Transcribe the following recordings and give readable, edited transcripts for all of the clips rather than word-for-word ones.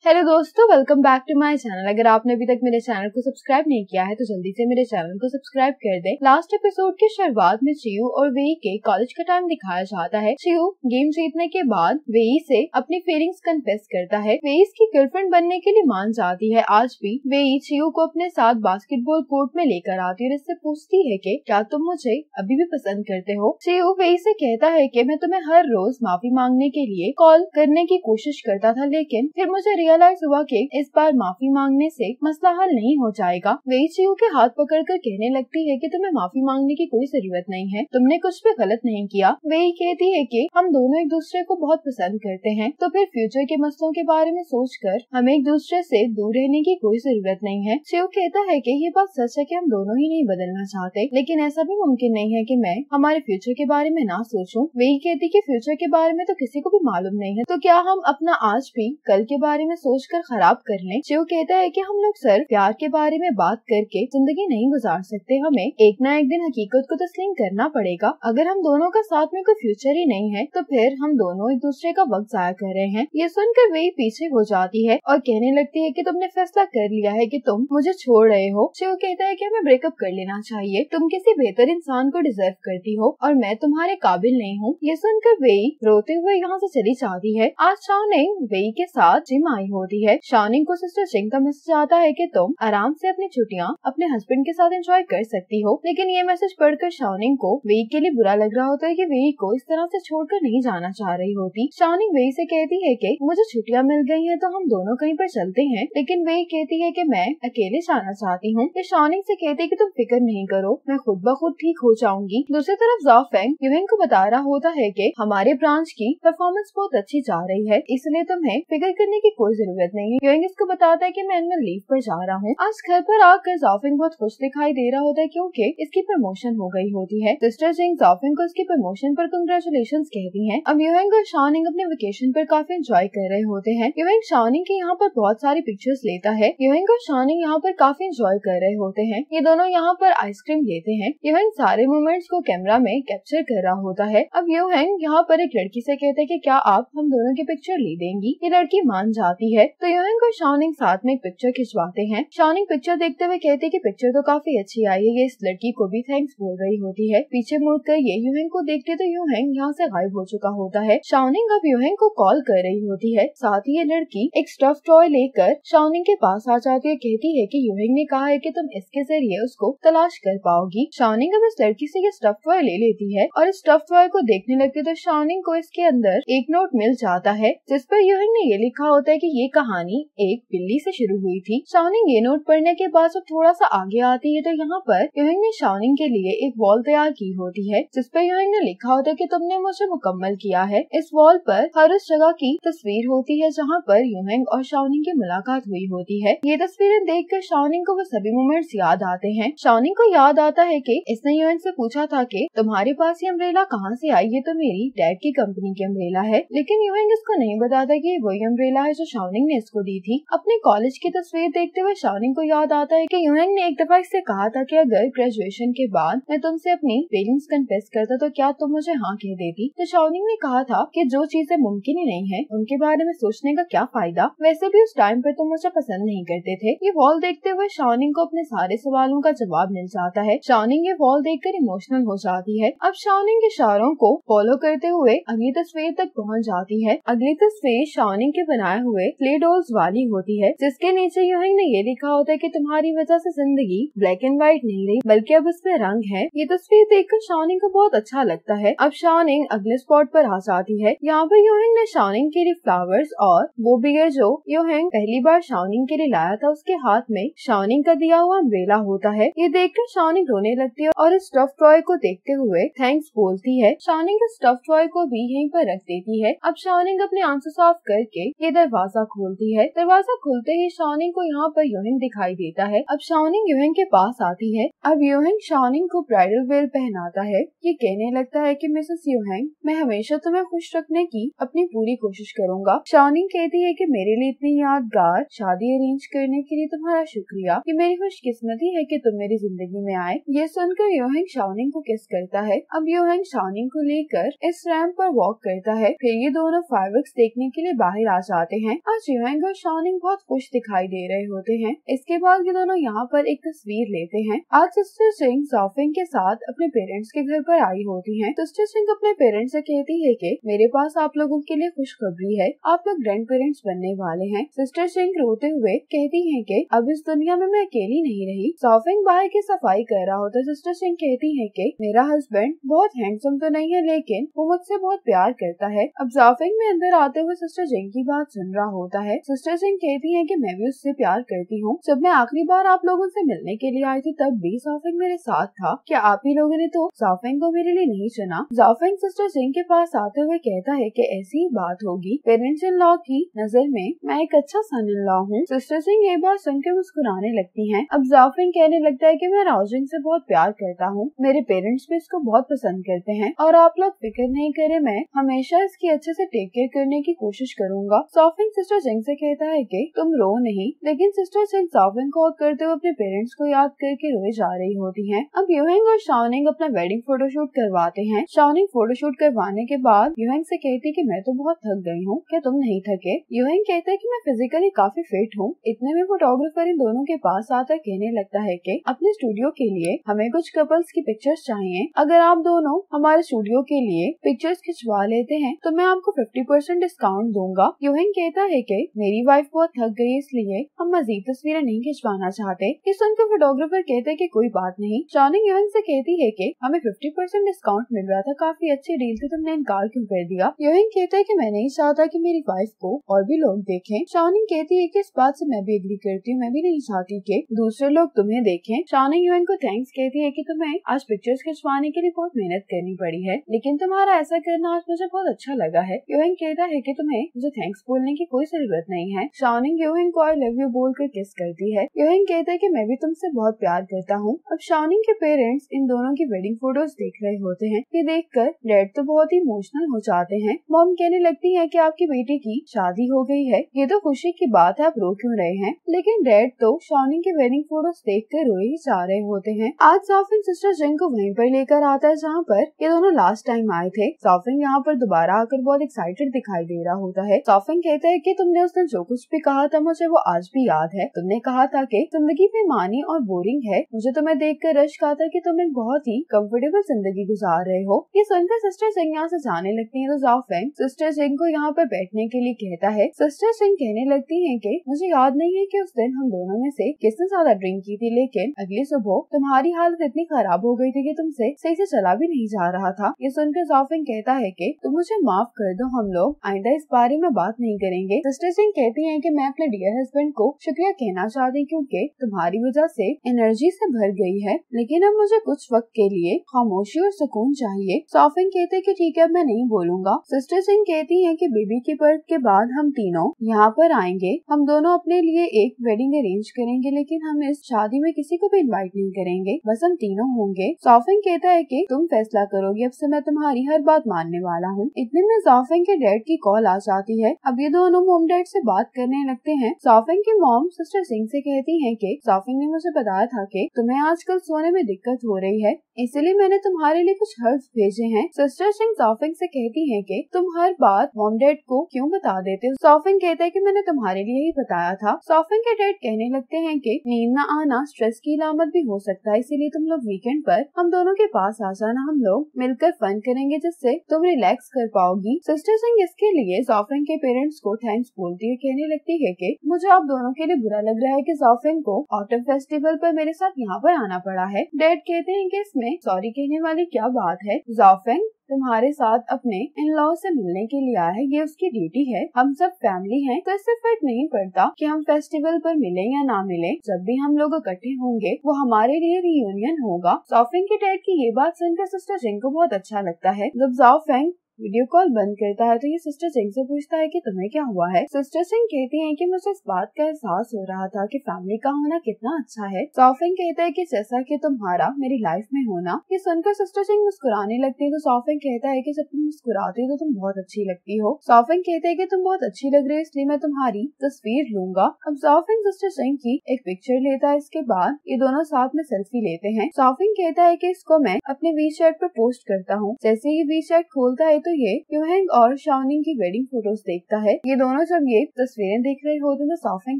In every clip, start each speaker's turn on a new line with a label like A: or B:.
A: Hello दोस्तों, welcome back to my channel. अगर आपने अभी तक मेरे चैनल को सब्सक्राइब नहीं किया है तो जल्दी से मेरे चैनल को सब्सक्राइब कर दें। लास्ट एपिसोड की शुरुआत में चियू और वेई के कॉलेज का टाइम दिखाया जाता है। चियू गेम जीतने के बाद वेई से अपनी फीलिंग्स कन्फेस करता है। वेई इसकी गर्लफ्रेंड बनने के लिए मान जाती है। आज भी वेई चियू को अपने साथ बास्केटबॉल कोर्ट में लेकर आती है और इससे पूछती है कि क्या तुम मुझे अभी भी पसंद करते हो। चियू वेई से कहता है कि मैं तुम्हें हर रोज माफी मांगने के लिए कॉल करने की कोशिश करता था, लेकिन फिर मुझे रियलाइज हुआ कि इस बार माफी मांगने से मसला हल नहीं हो जाएगा। वेई चियू के हाथ पकड़कर कहने लगती है कि तुम्हें माफी मांगने की कोई जरूरत नहीं है, तुमने कुछ भी गलत नहीं किया। वेई कहती है कि हम दोनों एक दूसरे को बहुत पसंद करते हैं, तो फिर फ्यूचर के मसलों के बारे में सोचकर हमें एक दूसरे से दूर रहने की कोई जरूरत नहीं है। चियू कहता है कि ये बात सच है कि हम दोनों ही नहीं बदलना चाहते, लेकिन ऐसा भी मुमकिन नहीं है कि मैं हमारे फ्यूचर के बारे में ना सोचूं। वेई कहती कि फ्यूचर के बारे में तो किसी को भी मालूम नहीं है, तो क्या हम अपना आज भी कल के बारे में सोचकर खराब कर लें। चियू कहता है कि हम लोग सिर्फ प्यार के बारे में बात करके जिंदगी नहीं गुजार सकते, हमें एक ना एक दिन हकीकत को तस्लीम करना पड़ेगा। अगर हम दोनों का साथ में कोई फ्यूचर ही नहीं है तो फिर हम दोनों एक दूसरे का वक्त जाया कर रहे हैं। ये सुनकर वेई पीछे हो जाती है और कहने लगती है कि तुमने फैसला कर लिया है कि तुम मुझे छोड़ रहे हो। चियू कहता है कि हमें ब्रेकअप कर लेना चाहिए, तुम किसी बेहतर इंसान को डिजर्व करती हो और मैं तुम्हारे काबिल नहीं हूँ। ये सुनकर वेई रोते हुए यहाँ से चली जाती है। आज शाओनिंग वेई के साथ जिम आई होती है। शाओनिंग को सिस्टर जिंग का मैसेज आता है कि तुम आराम से अपनी छुट्टियां अपने हस्बैंड के साथ एंजॉय कर सकती हो, लेकिन ये मैसेज पढ़कर शाओनिंग को वेई के लिए बुरा लग रहा होता है कि वेई को इस तरह से छोड़कर नहीं जाना चाह रही होती। शाओनिंग वेई से कहती है कि मुझे छुट्टियां मिल गई हैं तो हम दोनों कहीं पर चलते हैं, लेकिन वेई कहती है कि मैं अकेले जाना चाहती हूँ। ये शाओनिंग से कहती है कि तुम फिक्र नहीं करो, मैं खुद ब खुद ठीक हो जाऊंगी। दूसरी तरफ ज़ाओफेंग यूहिंग को बता रहा होता है कि हमारे ब्रांच की परफॉर्मेंस बहुत अच्छी जा रही है, इसलिए तुम्हें फिक्र करने की कोई जरूरत नहीं है। यूहिंग इसको बताता है कि मैं एनुअल लीव पर जा रहा हूँ। आज घर पर आकर ज़ाओफेंग बहुत खुश दिखाई दे रहा होता है क्योंकि इसकी प्रमोशन हो गई होती है। सिस्टर जिंग ज़ाओफेंग को इसकी प्रमोशन पर कांग्रेचुलेशंस कहती हैं। अब यूहिंग और शाओनिंग अपने वेकेशन पर काफी एंजॉय कर रहे होते हैं। यूहिंग शाओनिंग के यहाँ पर बहुत सारी पिक्चर्स लेता है। यूहिंग और शाओनिंग यहाँ पर काफी एंजॉय कर रहे होते हैं। ये दोनों यहाँ पर आइसक्रीम लेते हैं। यूहिंग सारे मोमेंट्स को कैमरा में कैप्चर कर रहा होता है। अब यूहिंग यहाँ पर एक लड़की से कहते हैं कि क्या आप हम दोनों की पिक्चर ले देंगी। ये लड़की मान जाती है तो यूहिंग और शाओनिंग साथ में एक पिक्चर खिंचवाते हैं। शाओनिंग पिक्चर देखते हुए कहती है कि पिक्चर तो काफी अच्छी आई है। ये इस लड़की को भी थैंक्स बोल रही होती है। पीछे मुड़कर ये यूहिंग को देखते तो यूहिंग यहाँ से गायब हो चुका होता है। शाओनिंग अब यूहिंग को कॉल कर रही होती है। साथ ही ये लड़की एक स्टफ टॉय लेकर शाओनिंग के पास आ जाती है। कहती है कि यूहिंग ने कहा है कि तुम इसके जरिए उसको तलाश कर पाओगी। शाओनिंग अब इस लड़की से ये स्टफ टॉय ले लेती है और इस स्टफ टॉय को देखने लगती है तो शाओनिंग को इसके अंदर एक नोट मिल जाता है जिस पर यूहिंग ने ये लिखा होता है कि ये कहानी एक बिल्ली से शुरू हुई थी। शाओनिंग ये नोट पढ़ने के बाद जब थोड़ा सा आगे आती है तो यहाँ पर यूहिंग ने शाओनिंग के लिए एक वॉल तैयार की होती है जिस पर यूहिंग ने लिखा होता है कि तुमने मुझे मुकम्मल किया है। इस वॉल पर हर उस जगह की तस्वीर होती है जहाँ पर यूहिंग और शाओनिंग की मुलाकात हुई होती है। ये तस्वीरें देखकर शाओनिंग को वो सभी मोमेंट्स याद आते हैं। शाओनिंग को याद आता है कि इसने यूहिंग से पूछा था कि तुम्हारे पास ये अम्ब्रेला कहाँ से आई, ये तो मेरी डैड की कंपनी की अम्ब्रेला है, लेकिन यूहिंग इसको नहीं बताता कि वही अम्ब्रेला है जो शाओनिंग ने इसको दी थी। अपने कॉलेज की तस्वीर देखते हुए शाओनिंग को याद आता है कि यूहिंग ने एक दफा इससे कहा था कि अगर ग्रेजुएशन के बाद मैं तुमसे अपनी फीलिंग्स कन्फेस करता तो क्या तुम मुझे हाँ कह देती। तो शाओनिंग ने कहा था कि जो चीजें मुमकिन ही नहीं है उनके बारे में सोचने का क्या फायदा, वैसे भी उस टाइम पर तुम मुझे पसंद नहीं करते थे। ये वॉल देखते हुए शाओनिंग को अपने सारे सवालों का जवाब मिल जाता है। शाओनिंग ये वॉल देखकर इमोशनल हो जाती है। अब शाओनिंग के इशारों को फॉलो करते हुए अगली तस्वीर तक पहुँच जाती है। अगली तस्वीर शाओनिंग के बनाए हुए क्ले डॉल्स वाली होती है जिसके नीचे यूहिंग ने ये लिखा होता है कि तुम्हारी वजह से जिंदगी ब्लैक एंड व्हाइट नहीं रही बल्कि अब उसमें रंग है। ये तस्वीर देखकर शाओनिंग को बहुत अच्छा लगता है। अब शाओनिंग अगले स्पॉट पर आ जाती है। यहाँ पर यूहिंग ने शाओनिंग के लिए फ्लावर्स और वो बियर जो यूहिंग पहली बार शाओनिंग के लिए लाया था उसके हाथ में शाओनिंग का दिया हुआ अम्ब्रेला होता है। ये देखकर शाओनिंग रोने लगती है और इस स्टफ टॉय को देखते हुए थैंक्स बोलती है। शाओनिंग इस स्टफ टॉय को भी यहीं पर रख देती है। अब शाओनिंग अपने आंसू साफ करके ये दरवाजा खोलती है। दरवाजा खुलते ही शाओनिंग को यहाँ पर यूहिंग दिखाई देता है। अब शाओनिंग यूहिंग के पास आती है। अब यूहिंग शाओनिंग को ब्राइडल वेल पहनाता है। ये कहने लगता है कि मिसेस यूहिंग, मैं हमेशा तुम्हें खुश रखने की अपनी पूरी कोशिश करूंगा। शाओनिंग कहती है कि मेरे लिए इतनी यादगार शादी अरेंज करने के लिए तुम्हारा शुक्रिया। ये मेरी खुशकिस्मती है कि तुम मेरी जिंदगी में आए। ये सुनकर यूहिंग शाओनिंग को किस करता है। अब यूहिंग शाओनिंग को लेकर इस रैंप पर वॉक करता है। फिर ये दोनों फायरवर्क्स देखने के लिए बाहर आ जाते हैं। आज युएंग और शाओनिंग बहुत खुश दिखाई दे रहे होते हैं। इसके बाद ये दोनों यहाँ पर एक तस्वीर लेते हैं। आज सिस्टर सिंह ज़ाओफेंग के साथ अपने पेरेंट्स के घर पर आई होती हैं। सिस्टर सिंह अपने पेरेंट्स से कहती है कि मेरे पास आप लोगों के लिए खुशखबरी है, आप लोग ग्रैंड पेरेंट्स बनने वाले हैं। सिस्टर सिंह रोते हुए कहती है कि अब इस दुनिया में मैं अकेली नहीं रही। ज़ाओफेंग बाहर की सफाई कर रहा होता है। सिस्टर सिंह कहती है कि मेरा हस्बैंड बहुत हैंडसम तो नहीं है, लेकिन वो मुझसे बहुत प्यार करता है। अब ज़ाओफेंग में अंदर आते हुए सिस्टर सिंह की बात सुन रहा होता है। सिस्टर सिंह कहती है कि मैं भी उससे प्यार करती हूँ। जब मैं आखिरी बार आप लोगों से मिलने के लिए आई थी तब भी ज़ाओफेंग मेरे साथ था। क्या आप ही लोगों ने तो ज़ाओफेंग को मेरे लिए नहीं चुना? ज़ाओफेंग सिस्टर सिंह के पास आते हुए कहता है कि ऐसी ही बात होगी। पेरेंट्स इन लॉ की नजर में मैं एक अच्छा सन इन लॉ हूँ। सिस्टर सिंह ये बात सुनकर मुस्कुराने लगती हैं। अब ज़ाओफेंग कहने लगता है कि मैं राओजिंग से बहुत प्यार करता हूँ, मेरे पेरेंट्स भी इसको बहुत पसंद करते हैं और आप लोग फिक्र नहीं करें, मैं हमेशा इसकी अच्छे से टेक केयर करने की कोशिश करूंगा। ज़ाओफेंग सिस्टर सिंह से कहता है कि तुम रो नहीं, लेकिन सिस्टर सिंह ज़ाओफेंग को हग करते हुए अपने पेरेंट्स को याद करके रोए जा रही होती हैं। अब युएंग और शाओनिंग अपना वेडिंग फोटोशूट करवाते हैं। शाओनिंग फोटोशूट करवाने के बाद युएंग से कहती है कि मैं तो बहुत थक गई हूँ, क्या तुम नहीं थके? युएंग कहता है कि मैं फिजिकली काफी फिट हूँ। इतने में फोटोग्राफर इन दोनों के पास आता कहने लगता है कि अपने स्टूडियो के लिए हमें कुछ कपल्स की पिक्चर्स चाहिए। अगर आप दोनों हमारे स्टूडियो के लिए पिक्चर्स खिंचवा लेते हैं तो मैं आपको 50% डिस्काउंट दूंगा। युएंग कहता है कि मेरी वाइफ बहुत थक गई, इसलिए हम मजीद तस्वीरें नहीं खिंचवाना चाहते। ये सुनकर फोटोग्राफर कहते हैं कि कोई बात नहीं। शाओनिंग युएंग से कहती है कि हमें 50% डिस्काउंट मिल रहा था, काफी अच्छी डील थी, तुमने इनकार क्यों कर दिया? युएंग कहता है कि मैं नहीं चाहता कि मेरी वाइफ को और भी लोग देखें। शाओनिंग कहती है कि इस बात से मैं भी एग्री करती हूँ, मैं भी नहीं चाहती कि दूसरे लोग तुम्हें देखें। शाओनिंग युएंग को थैंक्स कहती है कि तुम्हें आज पिक्चर्स खिंचवाने के लिए बहुत मेहनत करनी पड़ी है, लेकिन तुम्हारा ऐसा करना आज मुझे बहुत अच्छा लगा है। युएंग कहता है कि तुम्हें मुझे थैंक्स बोलने की कोई जरूरत नहीं है। शाओनिंग युएंग को आई लव यू बोलकर किस करती है। युएंग कहता है कि मैं भी तुमसे बहुत प्यार करता हूँ। अब शाओनिंग के पेरेंट्स इन दोनों की वेडिंग फोटोज देख रहे होते हैं। ये देखकर डैड तो बहुत ही इमोशनल हो जाते हैं। मॉम कहने लगती है कि आपकी बेटी की शादी हो गई है, ये तो खुशी की बात है, आप रो क्यों रहे हैं? लेकिन डैड तो शाओनिंग के वेडिंग फोटोज देखकर रोए ही जा रहे होते हैं। आज ज़ाओफेंग सिस्टर जिंग को वहीं पर लेकर आता है जहाँ पर ये दोनों लास्ट टाइम आए थे। ज़ाओफेंग यहाँ पर दोबारा आकर बहुत एक्साइटेड दिखाई दे रहा होता है। ज़ाओफेंग कहता है कि तुमने उस दिन जो कुछ भी कहा था मुझे वो आज भी याद है। तुमने कहा था कि जिंदगी बेमानी और बोरिंग है। मुझे तुम्हें देखकर रश्क आता है कि तुम एक बहुत ही कंफर्टेबल जिंदगी गुजार रहे हो। ये सुनकर सिस्टर सिंह यहाँ से जाने लगती है तो ज़ाओफेंग सिस्टर सिंह को यहाँ पर बैठने के लिए कहता है। सिस्टर सिंह कहने लगती है कि मुझे याद नहीं है कि उस दिन हम दोनों में से किसने ज्यादा ड्रिंक की थी, लेकिन अगली सुबह तुम्हारी हालत इतनी खराब हो गई थी कि तुमसे सही से चला भी नहीं जा रहा था। ये सुनकर ज़ाओफेंग कहता है कि तुम मुझे माफ कर दो, हम लोग आइंदा इस बारे में बात नहीं करेंगे। सिस्टर सिंह कहती है कि मैं अपने डियर हस्बैंड को शुक्रिया कहना चाहती हूँ क्योंकि तुम्हारी वजह से एनर्जी से भर गई है, लेकिन अब मुझे कुछ वक्त के लिए खामोशी और सुकून चाहिए। ज़ाओफेंग कहते हैं कि ठीक है, अब मैं नहीं बोलूंगा। सिस्टर सिंह कहती है कि बेबी की बर्थ के बाद हम तीनों यहाँ पर आएंगे, हम दोनों अपने लिए एक वेडिंग अरेंज करेंगे, लेकिन हम इस शादी में किसी को भी इनवाइट नहीं करेंगे, बस हम तीनों होंगे। ज़ाओफेंग कहता है कि तुम फैसला करोगी, अब से मैं तुम्हारी हर बात मानने वाला हूँ। इतने में ज़ाओफेंग के डैड की कॉल आ जाती है। अब ये दोनों मॉम डैड से बात करने लगते हैं। ज़ाओफेंग की मॉम सिस्टर सिंह से कहती है कि ज़ाओफेंग ने मुझे बताया था कि तुम्हें आजकल सोने में दिक्कत हो रही है, इसलिए मैंने तुम्हारे लिए कुछ हर्ब्स भेजे हैं। सिस्टर सिंह ज़ाओफेंग से कहती है कि तुम हर बात मॉम डैड को क्यों बता देते हो? ज़ाओफेंग कहता है कि मैंने तुम्हारे लिए ही बताया था। ज़ाओफेंग के डैड कहने लगते हैं कि नींद न आना स्ट्रेस की अलामत भी हो सकता है, इसीलिए तुम लोग वीकेंड पर हम दोनों के पास आ जाना, हम लोग मिलकर फन करेंगे जिससे तुम रिलैक्स कर पाओगी। सिस्टर सिंह इसके लिए ज़ाओफेंग के पेरेंट्स को थैंक्स बोलती है, कहने लगती है कि मुझे आप दोनों के लिए बुरा लग रहा है कि ज़ाओफेंग को ऑटम फेस्टिवल पर मेरे साथ यहाँ पर आना पड़ा है। डैड कहते हैं कि इसमें सॉरी कहने वाली क्या बात है, ज़ाओफेंग तुम्हारे साथ अपने इन लॉ से मिलने के लिए आया है, ये उसकी ड्यूटी है, हम सब फैमिली हैं, तो इससे फर्क नहीं पड़ता कि हम फेस्टिवल पर मिले या ना मिले, जब भी हम लोग इकट्ठे होंगे वो हमारे लिए रियूनियन होगा। ज़ाओफेंग के डैड की ये बात सुनकर सिस्टर जिंग को बहुत अच्छा लगता है। जब ज़ाओफेंग वीडियो कॉल बंद करता है तो ये सिस्टर सिंह से पूछता है कि तुम्हें क्या हुआ है। सिस्टर सिंह कहती हैं कि मुझे इस बात का एहसास हो रहा था कि फैमिली का होना कितना अच्छा है। ज़ाओफेंग कहता है कि जैसा कि तुम्हारा मेरी लाइफ में होना। ये सुनकर सिस्टर सिंह मुस्कुराने लगती है तो ज़ाओफेंग कहता है कि जब तुम मुस्कुराते हो तो तुम बहुत अच्छी लगती हो। ज़ाओफेंग कहते हैं कि तुम बहुत अच्छी लग रही हो, इसलिए मैं तुम्हारी तस्वीर लूंगा। अब ज़ाओफेंग सिस्टर सिंह की एक पिक्चर लेता है, इसके बाद ये दोनों साथ में सेल्फी लेते हैं। ज़ाओफेंग कहता है कि इसको मैं अपने वी चैट पर पोस्ट करता हूँ। जैसे ही वी चैट खोलता है तो ये यूहेंग और शाओनिंग की वेडिंग फोटोज देखता है। ये दोनों जब ये तस्वीरें देख रहे होते तो सॉफेंग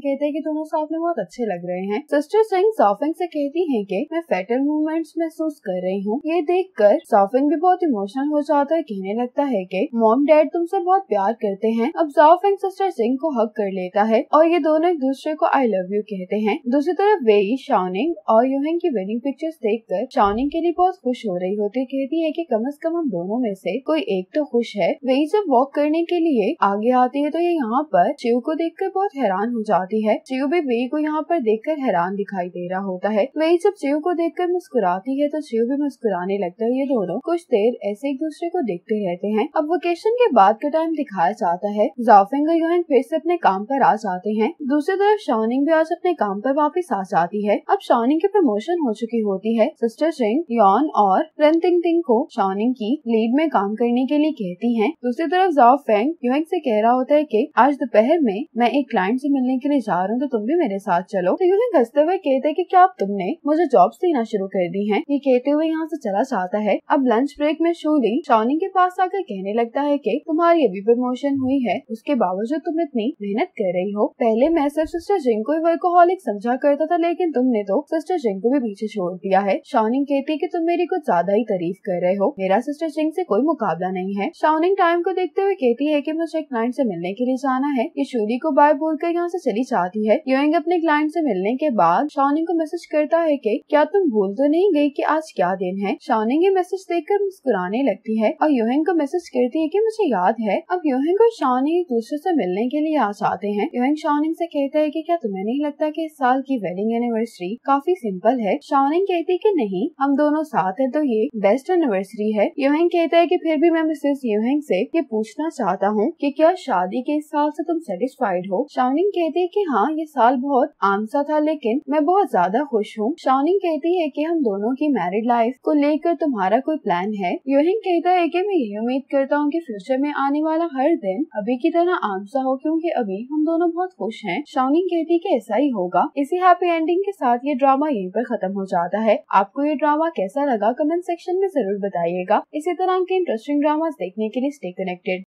A: कहते हैं कि दोनों साथ में बहुत अच्छे लग रहे हैं। सिस्टर सिंह सॉफेंग से कहती है कि मैं फेटल मूवमेंट्स महसूस कर रही हूँ। ये देखकर सॉफेंग भी बहुत इमोशनल हो जाता है, कहने लगता है कि मॉम डैड तुमसे बहुत प्यार करते हैं। अब सॉफेंग सिस्टर सिंह को हग कर लेता है और ये दोनों एक दूसरे को आई लव यू कहते हैं। दूसरी तरफ वेई शाओनिंग और यूहेंग की वेडिंग पिक्चर्स देखकर शाओनिंग के लिए बहुत खुश हो रही होती है, कहती है कि कम से कम हम दोनों में से कोई एक तो खुश है। वेई जब वॉक करने के लिए आगे आती है तो ये यहाँ पर चिव को देखकर बहुत हैरान हो जाती है। चिव भी वेई को यहाँ पर देखकर हैरान दिखाई दे रहा होता है। वेई जब चिव को देखकर मुस्कुराती है तो चिव भी मुस्कुराने लगता है। ये दोनों कुछ देर ऐसे एक दूसरे को देखते रहते हैं। अब वेकेशन के बाद का टाइम दिखाया जाता है। ज़ाओफेंग और यूहेंग फिर से अपने काम पर आ जाते हैं। दूसरी तरफ शाओनिंग भी आज अपने काम पर वापस आ जाती है। अब शाओनिंग की प्रमोशन हो चुकी होती है। सिस्टर सिंह यॉन और रेन तिंग तिंग को शाओनिंग की लीड में काम करने के लिए कहती हैं। दूसरी तरफ ज़ाओफेंग यूहेंग से कह रहा होता है कि आज दोपहर में मैं एक क्लाइंट से मिलने के लिए जा रहा हूँ, तो तुम भी मेरे साथ चलो। तो यूहेंग हंसते हुए कहते हैं कि क्या अब तुमने मुझे जॉब्स देना शुरू कर दी हैं? ये कहते हुए यहाँ से चला जाता है। अब लंच ब्रेक में शूली शाओनिंग के पास आकर कहने लगता है कि तुम्हारी अभी प्रमोशन हुई है, उसके बावजूद तुम इतनी मेहनत कर रही हो। पहले मैं सिर्फ सिस्टर जिंग को वर्कोहॉलिक समझा करता था, लेकिन तुमने तो सिस्टर जिंग को भी पीछे छोड़ दिया है। शाओनिंग कहती है कि तुम मेरी कुछ ज्यादा ही तारीफ कर रहे हो, मेरा सिस्टर जिंग से कोई मुकाबला नहीं है। शाओनिंग टाइम को देखते हुए कहती है कि मुझे एक क्लाइंट से मिलने के लिए जाना है। ये शूली को बाय बोलकर यहाँ से चली जाती है। यूएंग अपने क्लाइंट से मिलने के बाद शाओनिंग को मैसेज करता है कि क्या तुम भूल तो नहीं गई कि आज क्या दिन है। शाओनिंग ये मैसेज देखकर मुस्कुराने लगती है और यूएंग को मैसेज करती है कि मुझे याद है। अब यूएंग और शाओनिंग एक दूसरे से मिलने के लिए आ जाते हैं। यूएंग शाओनिंग से कहता है कि क्या तुम्हें नहीं लगता कि इस साल की वेडिंग एनिवर्सरी काफी सिंपल है? शाओनिंग कहती है कि नहीं, हम दोनों साथ हैं तो ये बेस्ट एनिवर्सरी है। यूएंग कहता है कि फिर भी मैं मिसेस यूएंग से ये पूछना चाहता हूँ कि क्या शादी के इस साल से तुम सेटिस्फाइड हो? शाओनिंग कहती है कि हाँ, ये साल बहुत आम सा था, लेकिन मैं बहुत ज्यादा खुश हूँ। शाओनिंग कहती है कि हम दोनों की मैरिड लाइफ को लेकर तुम्हारा कोई प्लान है? यूएंग कहता है कि मैं यही उम्मीद करता हूँ कि फ्यूचर में आने वाला हर दिन अभी की तरह आम सा हो, क्योंकि अभी हम दोनों बहुत खुश हैं। शाओनिंग कहती है कि ऐसा ही होगा। इसी हैप्पी एंडिंग के साथ ये ड्रामा यहीं पर खत्म हो जाता है। आपको ये ड्रामा कैसा लगा कमेंट सेक्शन में जरूर बताइएगा। इसी तरह के इंटरेस्टिंग ड्रामास देखने के लिए स्टे कनेक्टेड।